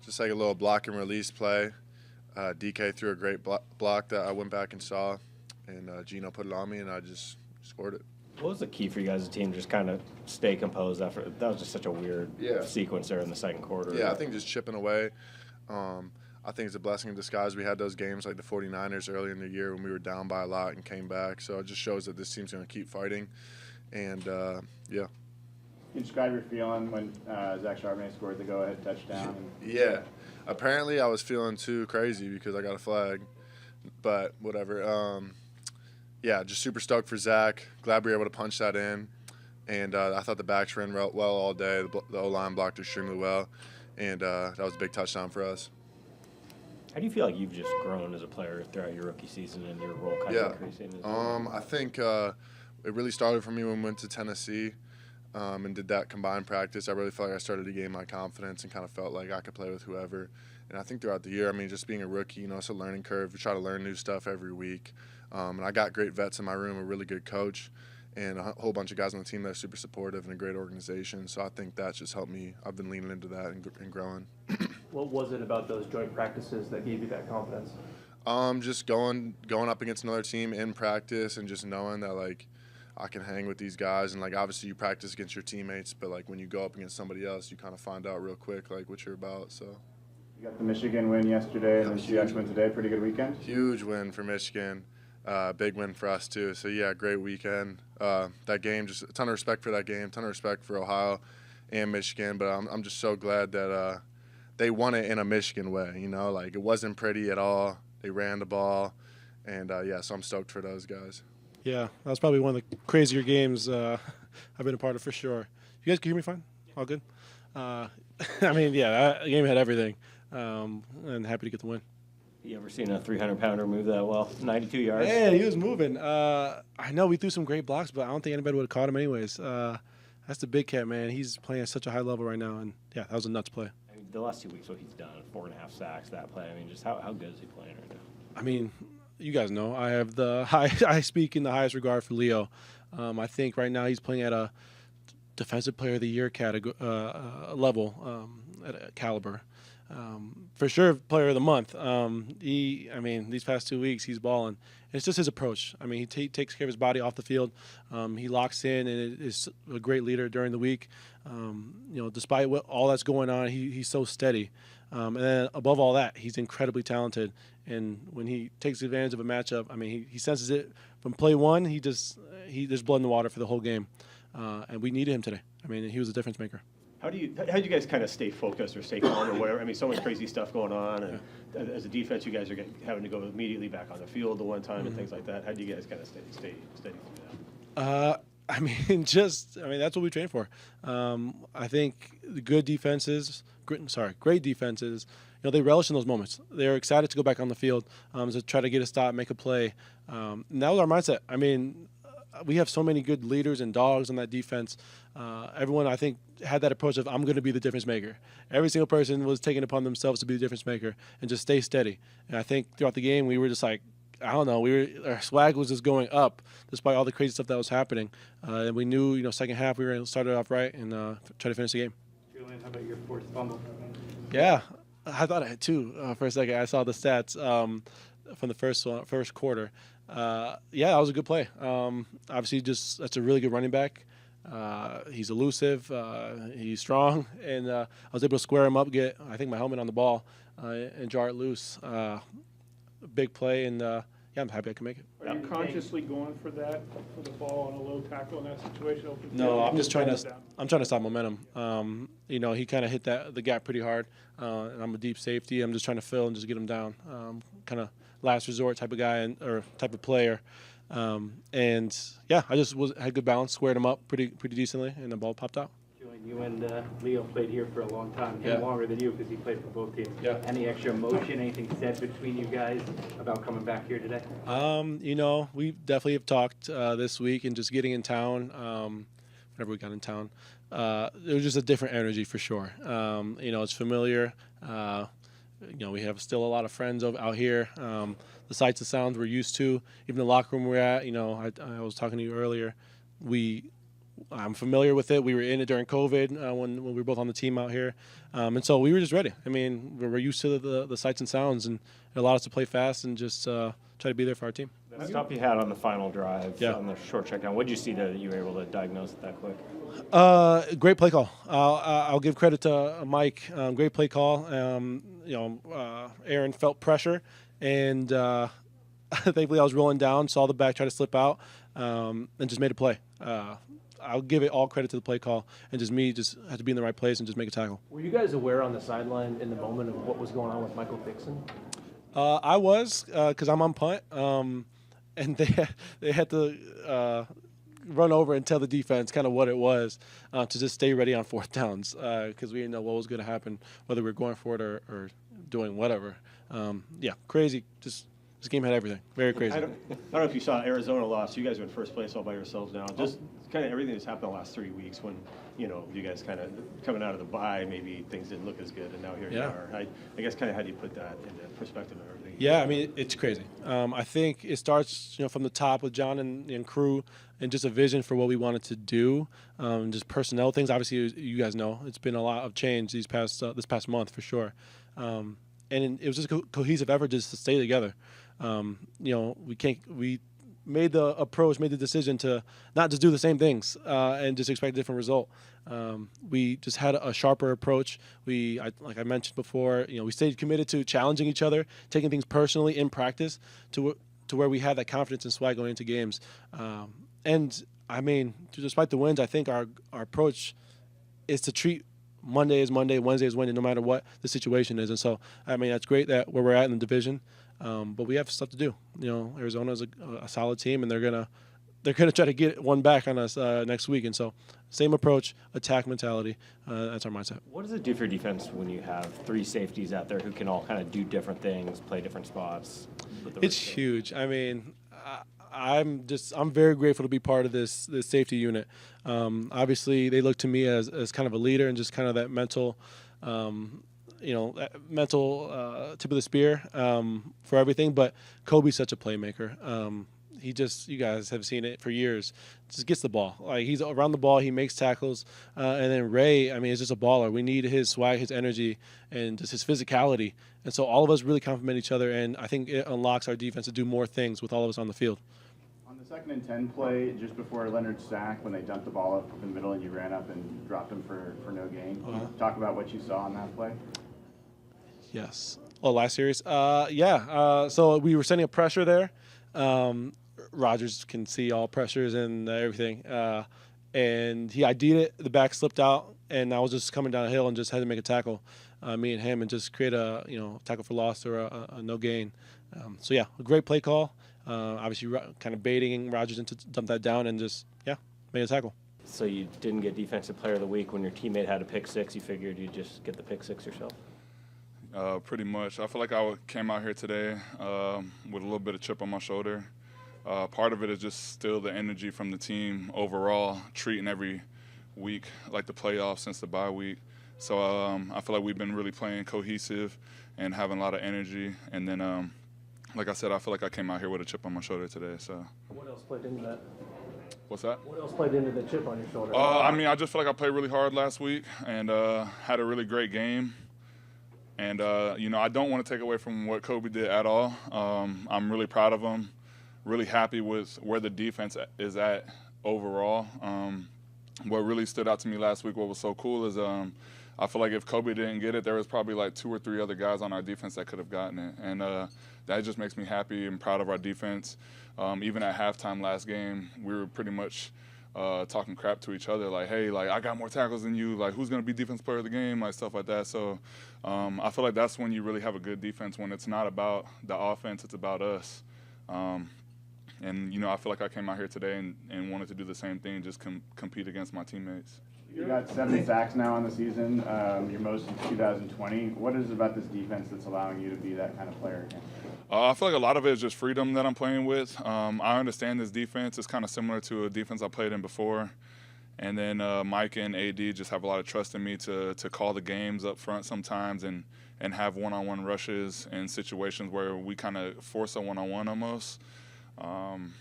just like a little block and release play. DK threw a great block that I went back and saw, and Gino put it on me, and I just scored it. What was the key for you guys as a team to just kind of stay composed after that? Was just such a weird sequence there in the second quarter. Yeah, I think just chipping away. I think it's a blessing in disguise. We had those games like the 49ers early in the year when we were down by a lot and came back. So it just shows that this team's going to keep fighting. And, yeah. Can you describe your feeling when Zach Charbonnet scored the go-ahead touchdown? Yeah. Apparently I was feeling too crazy because I got a flag. But whatever. Yeah, just super stoked for Zach. Glad we were able to punch that in. And I thought the backs ran well all day. The O-line blocked extremely well. And that was a big touchdown for us. How do you feel like you've just grown as a player throughout your rookie season and your role kind of increasing? I think it really started for me when we went to Tennessee and did that combined practice. I really felt like I started to gain my confidence and kind of felt like I could play with whoever. And I think throughout the year, I mean, just being a rookie, it's a learning curve. We try to learn new stuff every week. And I got great vets in my room, a really good coach, and a whole bunch of guys on the team that are super supportive and a great organization. So I think that's just helped me. I've been leaning into that and growing. What was it about those joint practices that gave you that confidence? Just going up against another team in practice and just knowing that, like, I can hang with these guys. And, like, obviously you practice against your teammates, but, like, when you go up against somebody else, you kind of find out real quick, like, what you're about. So You got the Michigan win yesterday and the Seahawks win today. Pretty good weekend? Huge win for Michigan. Big win for us, too. So, yeah, great weekend. That game, just a ton of respect for that game, ton of respect for Ohio and Michigan. But I'm just so glad that they won it in a Michigan way, Like, it wasn't pretty at all. They ran the ball. And, yeah, so I'm stoked for those guys. Yeah, that was probably one of the crazier games I've been a part of for sure. You guys can hear me fine? All good? I mean, yeah, that game had everything. And happy to get the win. You ever seen a 300-pounder move that well? 92 yards? Yeah, he was moving. I know we threw some great blocks, but I don't think anybody would have caught him anyways. That's the big cat, man. He's playing at such a high level right now. And, yeah, that was a nuts play. I mean, the last 2 weeks, what he's done, 4.5 sacks, that play. I mean, just how good is he playing right now? I mean, you guys know I have I speak in the highest regard for Leo. I think right now he's playing at a Defensive Player of the Year level, at a caliber. For sure, Player of the Month. These past 2 weeks he's balling. It's just his approach. I mean, he takes care of his body off the field. He locks in and is a great leader during the week. Despite all that's going on, he's so steady. And then above all that, he's incredibly talented. And when he takes advantage of a matchup, I mean, he senses it from play one. There's blood in the water for the whole game, and we needed him today. I mean, he was a difference maker. How do you guys kind of stay focused or stay calm or whatever? I mean, so much crazy stuff going on, and as a defense, you guys are having to go immediately back on the field the one time and things like that. How do you guys kind of stay steady through that? That's what we train for. I think the great defenses, they relish in those moments. They're excited to go back on the field to try to get a stop, make a play. And that was our mindset. I mean, we have so many good leaders and dogs on that defense. Everyone, I think, had that approach of, I'm going to be the difference maker. Every single person was taking it upon themselves to be the difference maker and just stay steady. And I think throughout the game, we were just like, I don't know, our swag was just going up despite all the crazy stuff that was happening. And we knew, second half, we were going to start it off right and try to finish the game. Julian, how about your forced fumble? Yeah, I thought I had two for a second. I saw the stats from the first quarter. That was a good play. Obviously, that's a really good running back. He's elusive. He's strong, and I was able to square him up, get my helmet on the ball, and jar it loose. Big play, and I'm happy I can make it. Are you consciously going for the ball on a low tackle in that situation? No, I'm trying to stop momentum. He kind of hit the gap pretty hard, and I'm a deep safety. I'm just trying to fill and just get him down. Kind of last resort type of guy or type of player. I just had good balance, squared him up pretty decently, and the ball popped out. Julian, you and Leo played here for a long time, longer than you because he played for both teams. Yeah. Any extra emotion, anything said between you guys about coming back here today? We definitely have talked this week and just getting in town. Whenever we got in town, it was just a different energy for sure. It's familiar. We have still a lot of friends out here. The sights and sounds we're used to. Even the locker room we're at, I was talking to you earlier. We I'm familiar with it. We were in it during COVID when we were both on the team out here. And so we were just ready. I mean, we're used to the sights and sounds, and it allowed us to play fast and just try to be there for our team. That stop you had on the final drive, Yeah. on the short check down, what did you see there that you were able to diagnose it that quick? Great play call. I'll give credit to Mike. Great play call. Aaron felt pressure, and thankfully I was rolling down, saw the back try to slip out, and just made a play. I'll give it all credit to the play call, and just had to be in the right place and just make a tackle. Were you guys aware on the sideline in the moment of what was going on with Michael Dixon? I was, because I'm on punt, and they had to run over and tell the defense kind of what it was to just stay ready on fourth downs, because we didn't know what was going to happen, whether we were going for it or doing whatever. Crazy. Just this game had everything. Very crazy. I don't know if you saw Arizona lost. You guys are in first place all by yourselves now. Just kind of everything that's happened the last 3 weeks when, you guys kind of coming out of the bye, maybe things didn't look as good, and now here you are. I guess kind of how do you put that into perspective of everything? Yeah, I mean, it's crazy. I think it starts, from the top with John and crew, and just a vision for what we wanted to do, just personnel things. Obviously, you guys know it's been a lot of change this past month for sure, and it was just a cohesive effort just to stay together. We made the decision to not just do the same things and just expect a different result. We just had a sharper approach. Like I mentioned before, we stayed committed to challenging each other, taking things personally in practice to where we had that confidence and swag going into games. And I mean, despite the wins, I think our approach is to treat Monday is Monday, Wednesday is Wednesday, no matter what the situation is. And so, I mean, that's great that where we're at in the division, but we have stuff to do. Arizona's a solid team, and they're gonna try to get one back on us next week. And so, same approach, attack mentality. That's our mindset. What does it do for your defense when you have three safeties out there who can all kind of do different things, play different spots? It's huge. I mean, I'm very grateful to be part of this safety unit. Obviously, they look to me as kind of a leader and just kind of that mental, that mental tip of the spear for everything. But Kobe's such a playmaker. You guys have seen it for years. Just gets the ball. Like, he's around the ball. He makes tackles. And then Ray, I mean, is just a baller. We need his swag, his energy, and just his physicality. And so all of us really complement each other. And I think it unlocks our defense to do more things with all of us on the field. On the 2nd and 10 play, just before Leonard's sack, when they dumped the ball up in the middle and you ran up and dropped him for no gain, can you talk about what you saw on that play? Yes. Oh, last series? So we were sending a pressure there. Rodgers can see all pressures and everything. And he ID'd it. The back slipped out, and I was just coming down the hill and just had to make a tackle, me and him, and just create a tackle for loss or a no gain. A great play call. Obviously, kind of baiting Rodgers into dump that down and just made a tackle. So you didn't get Defensive Player of the Week when your teammate had a pick six. You figured you'd just get the pick six yourself. Pretty much. I feel like I came out here today with a little bit of chip on my shoulder. Part of it is just still the energy from the team overall, treating every week like the playoffs since the bye week. So I feel like we've been really playing cohesive and having a lot of energy. And then, like I said, I feel like I came out here with a chip on my shoulder today. So. What else played into that? What's that? What else played into the chip on your shoulder? I just feel like I played really hard last week and had a really great game. And, I don't want to take away from what Kobe did at all. I'm really proud of him, really happy with where the defense is at overall. What really stood out to me last week, what was so cool is I feel like if Kobe didn't get it, there was probably like 2 or 3 other guys on our defense that could have gotten it. And that just makes me happy and proud of our defense. Even at halftime last game, we were pretty much talking crap to each other, like, hey, like, I got more tackles than you, like, who's going to be defense player of the game, like, stuff like that. So I feel like that's when you really have a good defense, when it's not about the offense, it's about us. And I feel like I came out here today and wanted to do the same thing, just compete against my teammates. You got 7 sacks now on the season, your most in 2020. What is it about this defense that's allowing you to be that kind of player again? I feel like a lot of it is just freedom that I'm playing with. I understand this defense is kind of similar to a defense I played in before. And then Mike and AD just have a lot of trust in me to call the games up front sometimes and have one-on-one rushes in situations where we kind of force a one-on-one almost. And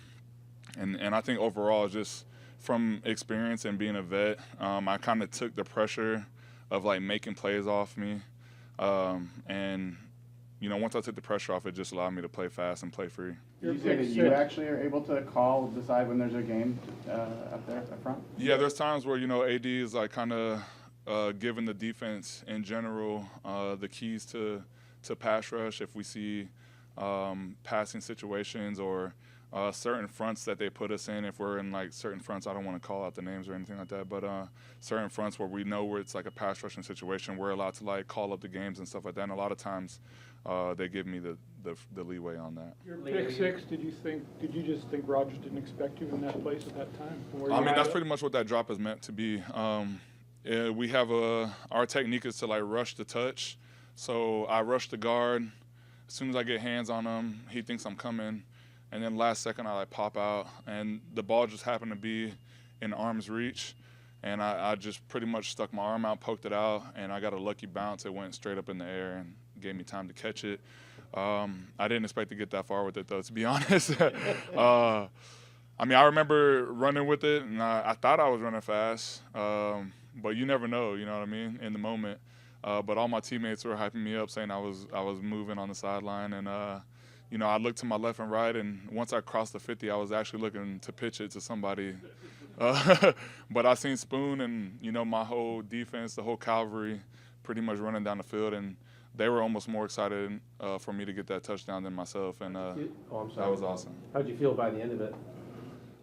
I think overall just from experience and being a vet, I kind of took the pressure of like making plays off me, and you know, once I took the pressure off, it just allowed me to play fast and play free. Did you say that you actually are able to decide when there's a game up there up front? Yeah, there's times where, you know, AD is like kind of giving the defense in general the keys to pass rush if we see passing situations or certain fronts that they put us in. If we're in like certain fronts, I don't want to call out the names or anything like that, but certain fronts where we know where it's like a pass rushing situation, we're allowed to like call up the games and stuff like that. And a lot of times they give me the leeway on that. Your pick six, did you just think Rodgers didn't expect you in that place at that time? I mean, that's pretty much what that drop is meant to be. We have our technique is to like rush the touch. So I rush the guard. As soon as I get hands on him, he thinks I'm coming. And then last second, I like pop out, and the ball just happened to be in arm's reach, and I just pretty much stuck my arm out, poked it out, and I got a lucky bounce. It went straight up in the air and gave me time to catch it. I didn't expect to get that far with it, though, to be honest. I mean, I remember running with it, and I thought I was running fast, but you never know, you know what I mean, in the moment. But all my teammates were hyping me up, saying I was moving on the sideline, and you know, I looked to my left and right, and once I crossed the 50, I was actually looking to pitch it to somebody. But I seen Spoon and, you know, my whole defense, the whole cavalry, pretty much running down the field, and they were almost more excited for me to get that touchdown than myself, and that was awesome. How'd you feel by the end of it?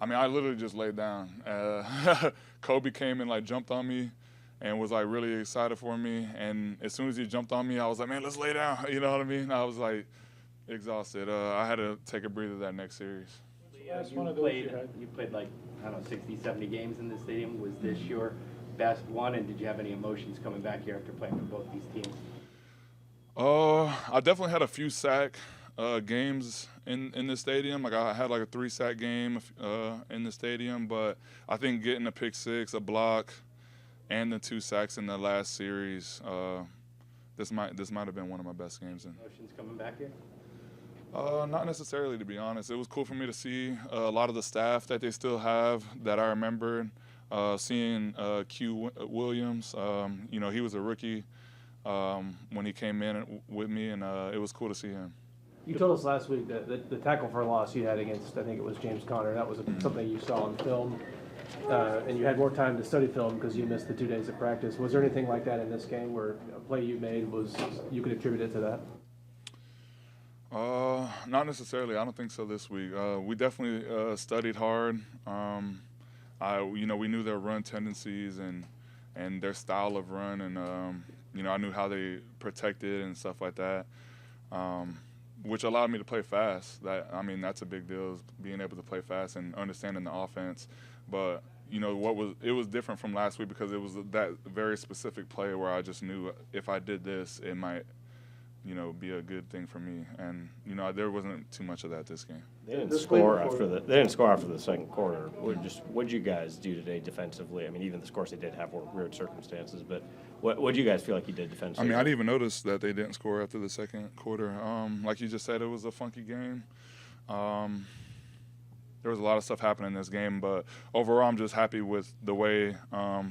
I mean, I literally just laid down. Kobe came and, like, jumped on me and was, like, really excited for me, and as soon as he jumped on me, I was like, man, let's lay down, you know what I mean? I was, like, exhausted. I had to take a breather that next series. You played like, I don't know, 60, 70 games in this stadium. Was this your best one, and did you have any emotions coming back here after playing for both these teams? I definitely had a few sack games in the stadium. Like I had like a 3-sack game in the stadium, but I think getting a pick six, a block, and the 2 sacks in the last series, this might have been one of my best games. Emotions coming back here? Not necessarily, to be honest. It was cool for me to see a lot of the staff that they still have that I remembered. Seeing Q Williams, you know, he was a rookie when he came in with me, and it was cool to see him. You told us last week that the tackle for a loss you had against, I think it was James Conner, that was something you saw on film, and you had more time to study film because you missed the 2 days of practice. Was there anything like that in this game where a play you made you could attribute it to that? Not necessarily. I don't think so this week. We definitely studied hard. You know, we knew their run tendencies and their style of run, and you know, I knew how they protected and stuff like that, which allowed me to play fast. That's a big deal, is being able to play fast and understanding the offense. But you know, it was different from last week because it was that very specific play where I just knew if I did this, it might, you know, be a good thing for me, and you know, there wasn't too much of that this game. They didn't score after the second quarter. What'd you guys do today defensively? I mean, even the scores they did have were weird circumstances, but what do you guys feel like you did defensively? I mean, I didn't even notice that they didn't score after the second quarter. Like you just said, it was a funky game. There was a lot of stuff happening in this game, but overall, I'm just happy with the way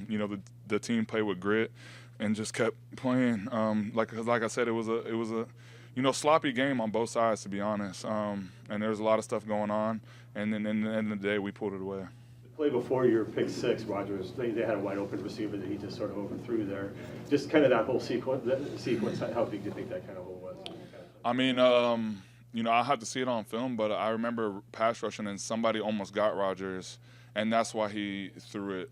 you know, the team played with grit and just kept playing. Like I said, it was a you know, sloppy game on both sides, to be honest. And there was a lot of stuff going on, and then in the end of the day, we pulled it away. The play before your pick six, Rodgers, they had a wide open receiver that he just sort of overthrew there. Just kind of that whole sequence. How big do you think that kind of hole was? I mean, you know, I had to see it on film, but I remember pass rushing and somebody almost got Rodgers, and that's why he threw it,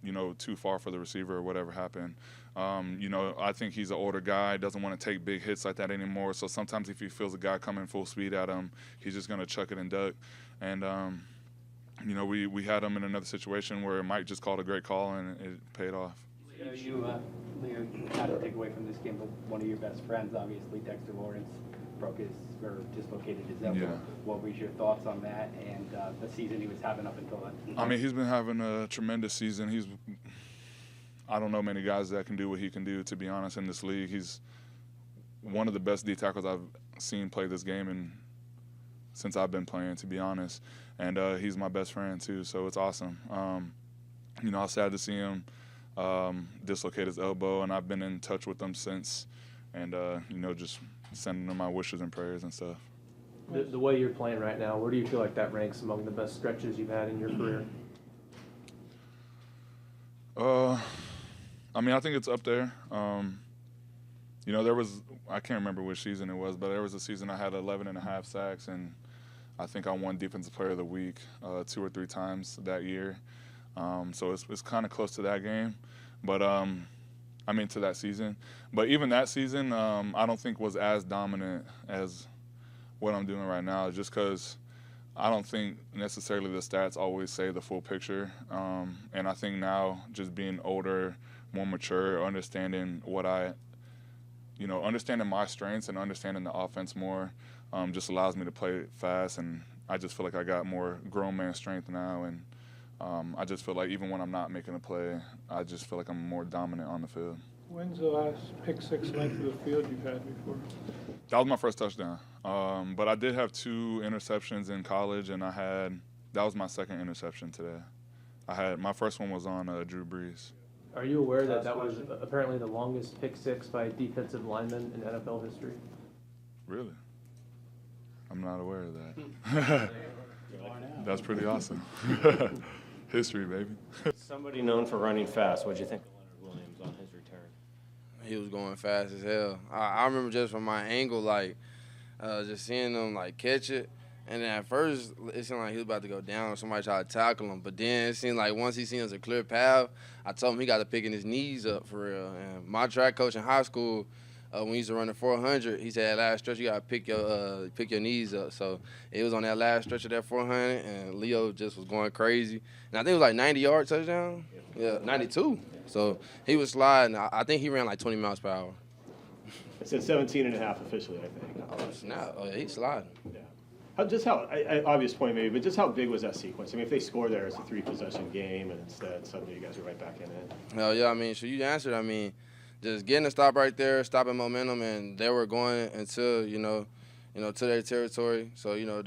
you know, too far for the receiver or whatever happened. You know, I think he's an older guy, doesn't want to take big hits like that anymore. So sometimes if he feels a guy coming full speed at him, he's just going to chuck it and duck. And, you know, we had him in another situation where Mike just called a great call and it paid off. Leo, you had to take away from this game, but one of your best friends, obviously, Dexter Lawrence, dislocated his elbow. Yeah. What was your thoughts on that and the season he was having up until then? I mean, he's been having a tremendous season. I don't know many guys that can do what he can do, to be honest, in this league. He's one of the best D tackles I've seen play this game in since I've been playing, to be honest. And he's my best friend too, so it's awesome. You know, I was sad to see him dislocate his elbow, and I've been in touch with him since. And you know, just sending him my wishes and prayers and stuff. The way you're playing right now, where do you feel like that ranks among the best stretches you've had in your career? I mean, I think it's up there. You know, I can't remember which season it was, but there was a season I had 11.5 sacks, and I think I won Defensive Player of the Week 2 or 3 times that year. So it's kind of close to that game, but I mean, to that season. But even that season, I don't think was as dominant as what I'm doing right now, just because I don't think necessarily the stats always say the full picture. And I think now, just being older, more mature, understanding understanding my strengths and understanding the offense more, just allows me to play fast. And I just feel like I got more grown man strength now. And I just feel like even when I'm not making a play, I just feel like I'm more dominant on the field. When's the last pick six length of the field you've had before? That was my first touchdown. But I did have 2 interceptions in college, and that was my second interception today. My first one was on Drew Brees. Are you aware that was apparently the longest pick six by a defensive lineman in NFL history? Really? I'm not aware of that. That's pretty awesome. History, baby. Somebody known for running fast. What'd you think of Leonard Williams on his return? He was going fast as hell. I remember just from my angle, like, just seeing him, like, catch it. And then at first, it seemed like he was about to go down. Somebody tried to tackle him. But then it seemed like once he seen it was a clear path, I told him he got to picking his knees up for real. And my track coach in high school, when we used to run the 400, he said, last stretch, you got to pick your knees up. So it was on that last stretch of that 400, and Leo just was going crazy. And I think it was like 90-yard touchdown. Yeah, 92. So he was sliding. I think he ran like 20 miles per hour. It said 17.5 officially, I think. Oh, snap. Oh, yeah, he's sliding. Yeah. Obvious point maybe, but just how big was that sequence? I mean, if they score there, it's a 3-possession game, and instead suddenly you guys are right back in it. Hell yeah, I mean, so you answered. I mean, just getting a stop right there, stopping momentum, and they were going until, to their territory. So,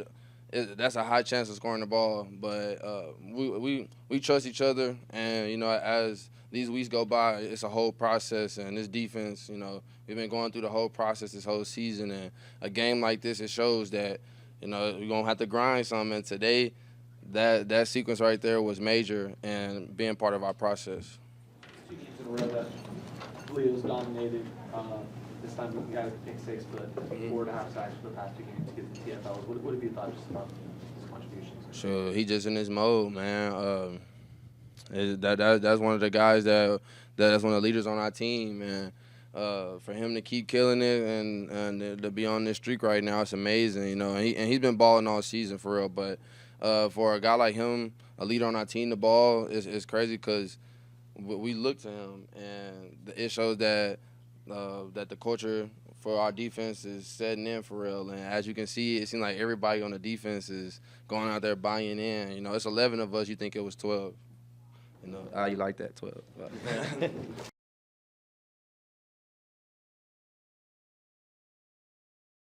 that's a high chance of scoring the ball. But we trust each other, and, as these weeks go by, it's a whole process. And this defense, we've been going through the whole process this whole season. And a game like this, it shows that, we're going to have to grind some. And today, that sequence right there was major and being part of our process. 2 games in a row that Leo's dominated. This time he got a pick six, but 4.5 sacks for the past 2 games to get the TFLs. What have you thought just about his contributions? Sure, he just in his mode, man. That's one of the guys that's one of the leaders on our team, and for him to keep killing it and to be on this streak right now, it's amazing, And he's been balling all season for real. But for a guy like him, a leader on our team, the ball is crazy because we look to him, and it shows that the culture for our defense is setting in for real. And as you can see, it seems like everybody on the defense is going out there buying in. It's 11 of us. You think it was 12. You like that 12.